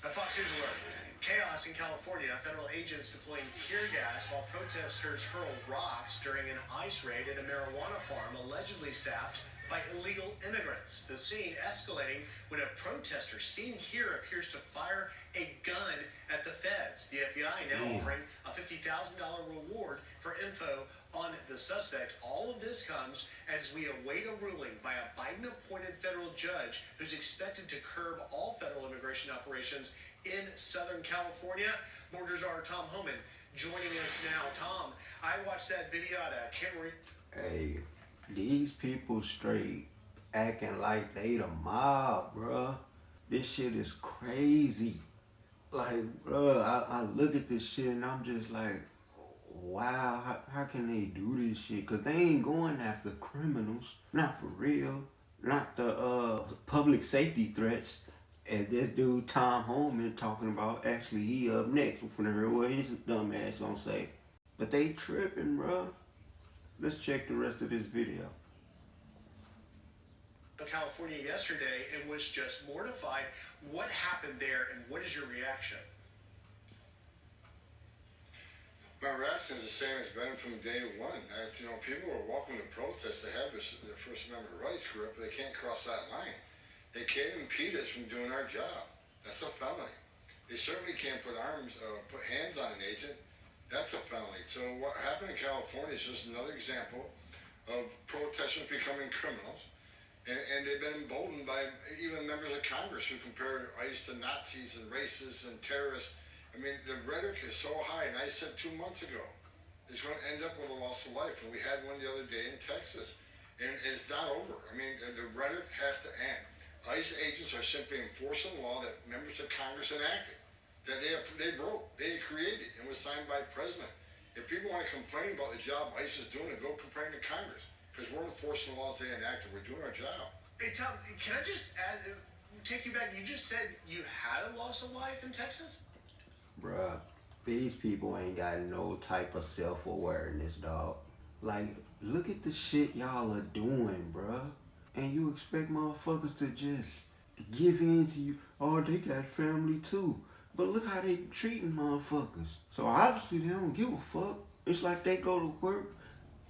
Fox News alert. Chaos in California. Federal agents deploying tear gas while protesters hurl rocks during an ICE raid at a marijuana farm allegedly staffed by illegal immigrants. The scene escalating when a protester seen here appears to fire a gun at the feds. The FBI now offering a $50,000 reward for info on the suspect. All of this comes as we await a ruling by a Biden-appointed federal judge who's expected to curb all federal immigration operations in Southern California. Border Czar Tom Homan joining us now. Tom, I watched that video at Camry. Hey, these people straight acting like they the mob, bruh. This shit is crazy. Like, bruh, I look at this shit and I'm just like, wow, how can they do this shit? Cause they ain't going after criminals, not for real, not the public safety threats. As this dude Tom Homan talking about, actually he up next. We're finna hear what his dumb ass gonna say. But they tripping, bruh. Let's check the rest of this video. California yesterday and was just mortified. What happened there and what is your reaction? My reaction is the same as been from day one. People are welcome to protest. They have their First Amendment rights, but they can't cross that line. They can't impede us from doing our job. That's a felony. They certainly can't put hands on an agent. That's a felony. So what happened in California is just another example of protesters becoming criminals. And they've been emboldened by even members of Congress who compare ICE to Nazis and racists and terrorists. I mean, the rhetoric is so high, and I said 2 months ago, it's going to end up with a loss of life. And we had one the other day in Texas, and it's not over. I mean, the rhetoric has to end. ICE agents are simply enforcing the law that members of Congress enacted, that they broke, they created, and was signed by the president. If people want to complain about the job ICE is doing, go complain to Congress, because we're enforcing the laws they enacted. We're doing our job. Hey, Tom, can I just take you back? You just said you had a loss of life in Texas? Bruh, these people ain't got no type of self-awareness, dog. Like, look at the shit y'all are doing, bruh. And you expect motherfuckers to just give in to you. Oh, they got family too. But look how they treating motherfuckers. So obviously they don't give a fuck. It's like they go to work,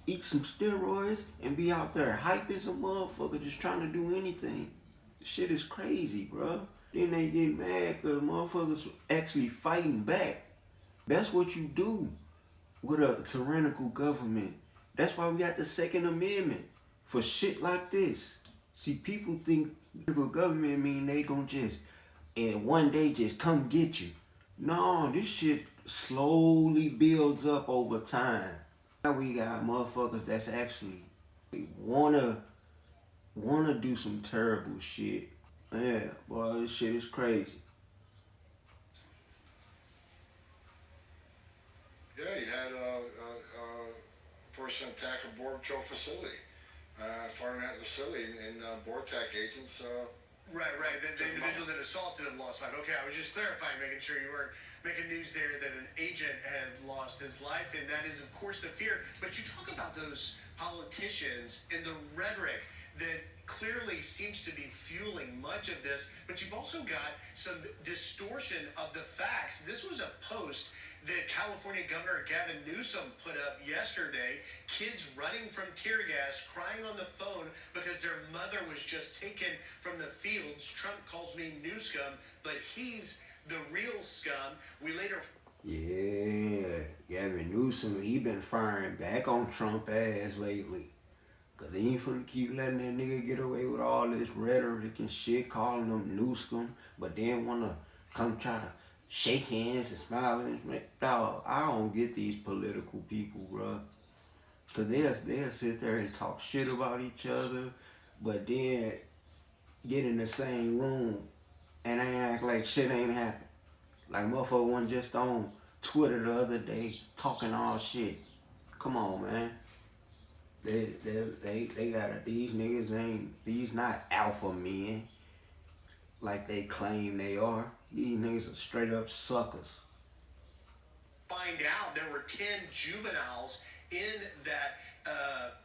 eat some steroids, and be out there hyping some motherfucker just trying to do anything. Shit is crazy, bruh. Then they get mad because motherfuckers actually fighting back. That's what you do with a tyrannical government. That's why we got the Second Amendment for shit like this. See, people think tyrannical government mean they gonna just, and one day just come get you. No, this shit slowly builds up over time. Now we got motherfuckers that's actually wanna do some terrible shit. Yeah, boy, this shit is crazy. Yeah, you had a person attack a Border Patrol facility, firing at the facility, and BORTAC agents. Right. The individual that assaulted him lost life. Okay, I was just clarifying, making sure you weren't making news there that an agent had lost his life, and that is, of course, the fear. But you talk about those politicians and the rhetoric that clearly seems to be fueling much of this, but you've also got some distortion of the facts. This was a post that California Governor Gavin Newsom put up yesterday. Kids running from tear gas, crying on the phone because their mother was just taken from the fields. Trump calls me new scum, but he's the real scum. We later... Yeah, Gavin Newsom, he been firing back on Trump ass lately. Cause they ain't finna keep letting that nigga get away with all this rhetoric and shit, calling them Newscom, but then wanna come try to shake hands and smile and dog, I don't get these political people, bruh. Cause they'll sit there and talk shit about each other, but then get in the same room and they act like shit ain't happened. Like motherfucker wasn't just on Twitter the other day talking all shit. Come on, man. They got these niggas these not alpha men like they claim they are. These niggas are straight up suckers. Find out there were 10 juveniles in that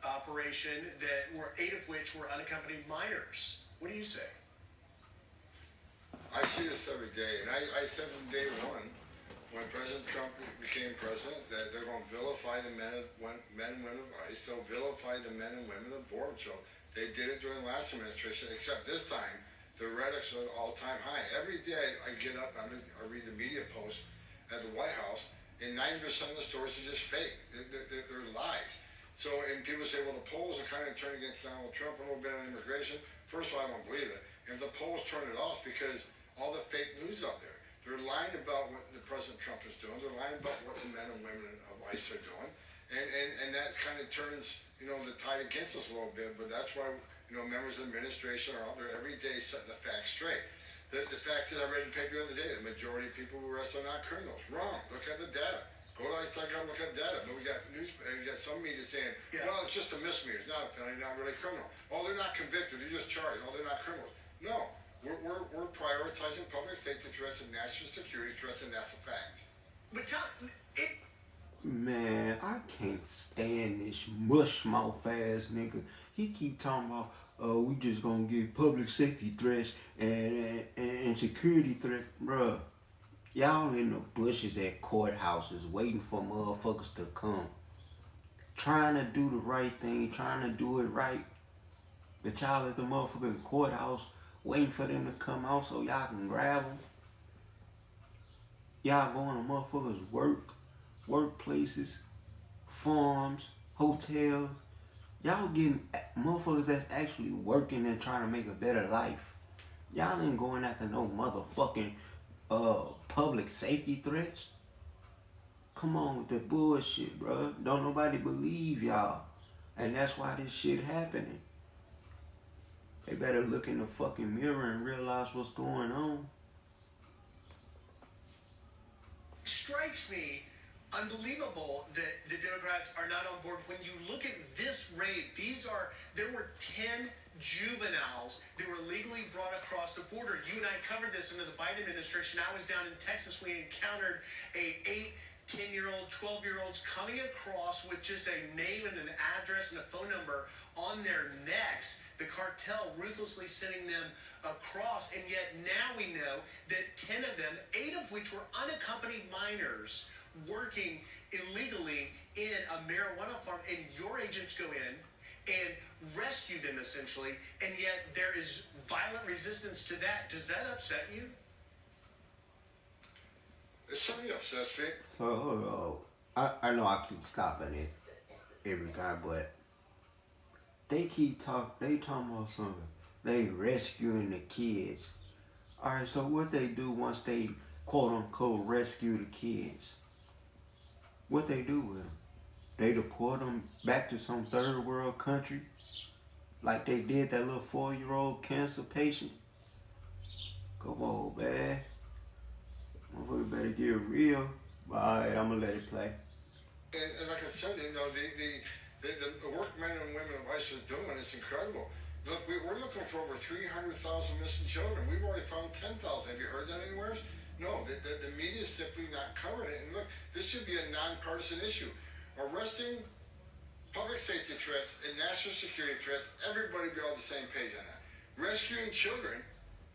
operation that were 8 of which were unaccompanied minors. What do you say? I I see this every day, and I said from day one, when President Trump became president, that they're going to vilify the men and women of ICE. They'll vilify the men and women of Border Patrol. They did it during the last administration, except this time, the rhetoric's at an all-time high. Every day I get up, I read the media posts at the White House, and 90% of the stories are just fake. They're lies. So, and people say, well, the polls are kind of turning against Donald Trump a little bit on immigration. First of all, I don't believe it. If the polls turn it off, because all the fake news out there, they're lying about what the President Trump is doing. They're lying about what the men and women of ICE are doing. And that kind of turns, the tide against us a little bit. But that's why, members of the administration are out there every day setting the facts straight. The fact is, I read in the paper the other day, the majority of people who arrest are not criminals. Wrong. Look at the data. Go to ICE.gov and look at the data. But we got some media saying, well, it's just a misdemeanor. It's not a felony, not really criminal. Oh, they're not convicted. They're just charged. Oh, they're not criminals. No. We're prioritizing public safety threats and national security threats, and that's a fact. But tell it. Man, I can't stand this mush mouth ass nigga. He keep talking about, we just gonna get public safety threats and security threats, bruh. Y'all in the bushes at courthouses waiting for motherfuckers to come. Trying to do the right thing, trying to do it right. But y'all at the motherfucking courthouse waiting for them to come out so y'all can grab them. Y'all going to motherfuckers' workplaces, farms, hotels. Y'all getting motherfuckers that's actually working and trying to make a better life. Y'all ain't going after no motherfucking public safety threats. Come on with the bullshit, bro. Don't nobody believe y'all. And that's why this shit happening. They better look in the fucking mirror and realize what's going on. Strikes me unbelievable that the Democrats are not on board. When you look at this raid, there were 10 juveniles that were legally brought across the border. You and I covered this under the Biden administration. I was down in Texas. We encountered 8, 10-year-old, 12-year-olds coming across with just a name and an address and a phone number on their necks. The cartel ruthlessly sending them across, and yet now we know that 10 of them, 8 of which were unaccompanied minors, working illegally in a marijuana farm, and your agents go in and rescue them essentially, and yet there is violent resistance to that. Does that upset you? It certainly upsets me. So hold on. I know I keep stopping it every time, but they talking about something. They rescuing the kids. Alright, so what they do once they quote unquote rescue the kids? What they do with them? They deport them back to some third world country like they did that little 4-year-old cancer patient? Come on, man. Motherfucker better get real. Alright, I'm gonna let it play. And like I said, the work men and women of ICE are doing is incredible. Look, we're looking for over 300,000 missing children. We've already found 10,000. Have you heard that anywhere? No, the media is simply not covering it. And look, this should be a nonpartisan issue. Arresting public safety threats and national security threats, everybody be on the same page on that. Rescuing children,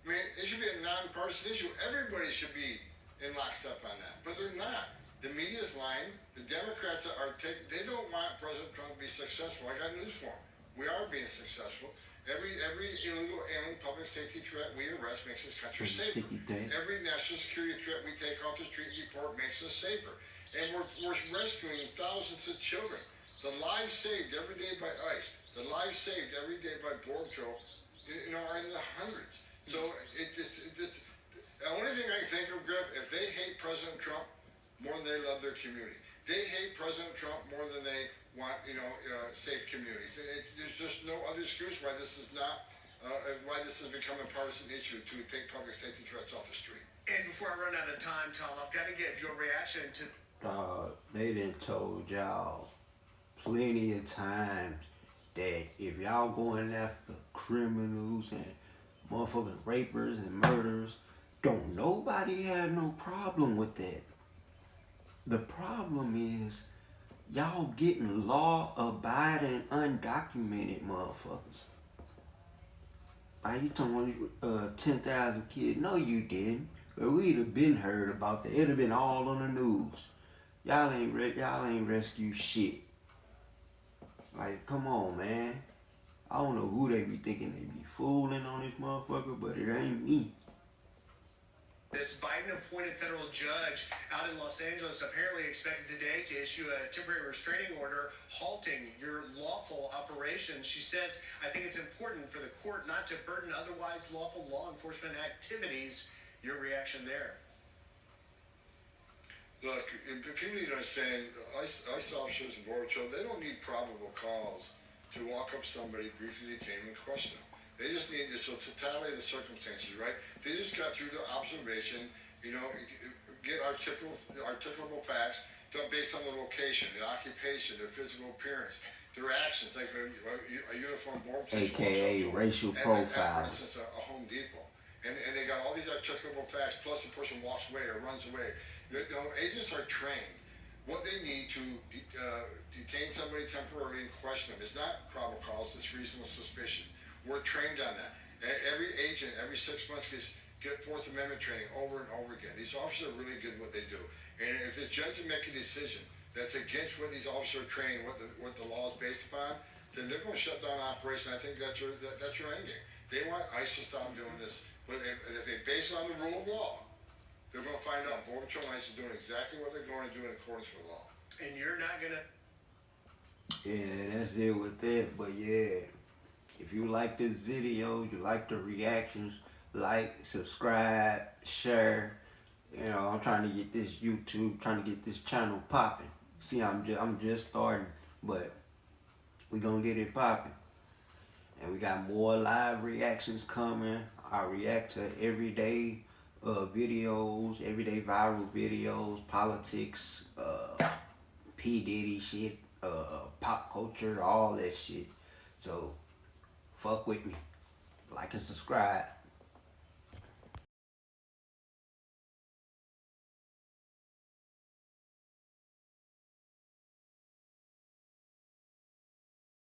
I mean, it should be a nonpartisan issue. Everybody should be in lockstep on that, but they're not. The media is lying. The Democrats they don't want President Trump to be successful. I got news for them. We are being successful. Every illegal alien public safety threat we arrest makes this country safer. Every national security threat we take off the street and deport makes us safer. And we're rescuing thousands of children. The lives saved every day by ICE, the lives saved every day by Border Patrol, are in the hundreds. So it's the only thing I can think of, Griff, if they hate President Trump more than they love their community. They hate President Trump more than they want, safe communities. There's just no other excuse why this is not, why this has become a partisan issue to take public safety threats off the street. And before I run out of time, Tom, I've got to get your reaction to. They done told y'all plenty of times that if y'all going after criminals and motherfucking rapers and murderers, don't nobody have no problem with that. The problem is y'all getting law-abiding, undocumented motherfuckers. Are you talking about 10,000 kids? No, you didn't. But we'd have been heard about that. It'd have been all on the news. Y'all ain't rescue shit. Like, come on, man. I don't know who they be thinking they be fooling on this motherfucker, but it ain't me. This Biden-appointed federal judge out in Los Angeles apparently expected today to issue a temporary restraining order halting your lawful operations. She says, I think it's important for the court not to burden otherwise lawful law enforcement activities. Your reaction there? Look, people need to understand, ICE officers and Border Patrol, they don't need probable cause to walk up somebody, briefly detain them, and question them. They just need the totality of the circumstances, right? They just got through the observation, get articulable facts based on the location, the occupation, their physical appearance, their actions, like a uniform Border Patrol. AKA racial profile. For instance, a Home Depot. And they got all these articulable facts, plus the person walks away or runs away. Agents are trained. What they need to detain somebody temporarily and question them is not probable cause, it's reasonable suspicion. We're trained on that. Every agent, every 6 months, get Fourth Amendment training over and over again. These officers are really good at what they do. And if the judge will make a decision that's against what these officers are trained, what the law is based upon, then they're going to shut down operation. I think that's your end game. They want ICE to stop doing this. But if they base it on the rule of law, they're going to find out Border Patrol and ICE are doing exactly what they're going to do in accordance with law. And you're not going to... Yeah, that's it with that. But yeah, if you like this video, you like the reactions, like, subscribe, share. I'm trying to get this YouTube, trying to get this channel popping. See, I'm just starting, but we gonna get it popping. And we got more live reactions coming. I react to everyday videos, everyday viral videos, politics, P. Diddy shit, pop culture, all that shit. So, fuck with me. Like and subscribe.